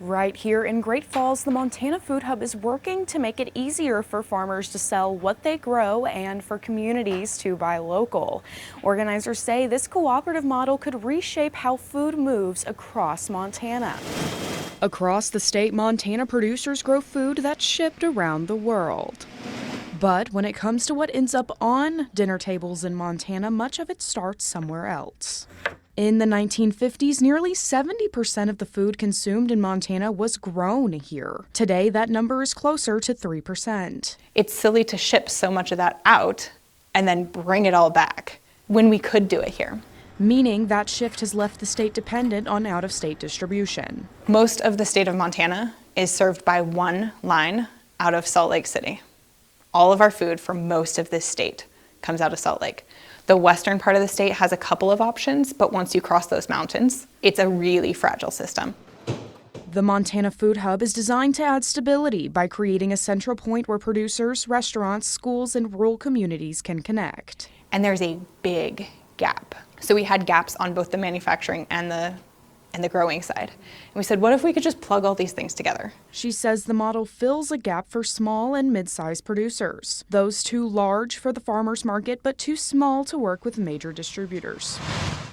Right here in Great Falls, the Montana Food Hub is working to make it easier for farmers to sell what they grow and for communities to buy local. Organizers say this cooperative model could reshape how food moves across Montana. Across the state, Montana producers grow food that's shipped around the world. But when it comes to what ends up on dinner tables in Montana, much of it starts somewhere else. In the 1950s, nearly 70% of the food consumed in Montana was grown here. Today, that number is closer to 3%. It's silly to ship so much of that out and then bring it all back when we could do it here. Meaning that shift has left the state dependent on out-of-state distribution. Most of the state of Montana is served by one line out of Salt Lake City. All of our food for most of this state comes out of Salt Lake. The western part of the state has a couple of options, but once you cross those mountains, it's a really fragile system. The Montana Food Hub is designed to add stability by creating a central point where producers, restaurants, schools, and rural communities can connect. And there's a big gap. So we had gaps on both the manufacturing and the growing side. And we said, what if we could just plug all these things together? She says the model fills a gap for small and mid-sized producers. Those too large for the farmers market, but too small to work with major distributors.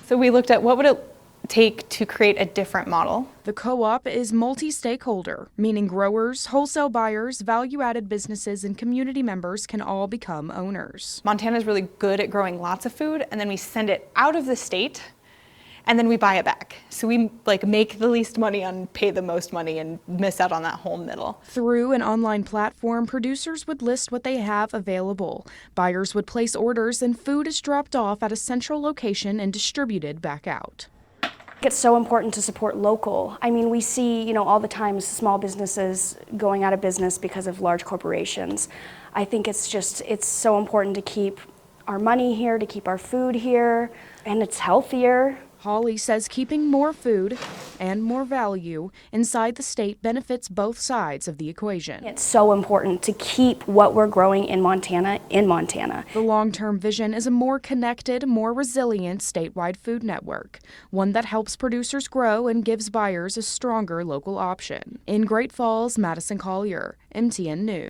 So we looked at what would it take to create a different model. The co-op is multi-stakeholder, meaning growers, wholesale buyers, value-added businesses, and community members can all become owners. Montana is really good at growing lots of food, and then we send it out of the state and then we buy it back. So we make the least money and pay the most money and miss out on that whole middle. Through an online platform, producers would list what they have available. Buyers would place orders and food is dropped off at a central location and distributed back out. It's so important to support local. I mean, we see, all the time small businesses going out of business because of large corporations. I think it's so important to keep our money here, to keep our food here, and it's healthier. Holly says keeping more food and more value inside the state benefits both sides of the equation. It's so important to keep what we're growing in Montana in Montana. The long-term vision is a more connected, more resilient statewide food network, one that helps producers grow and gives buyers a stronger local option. In Great Falls, Madison Collier, MTN News.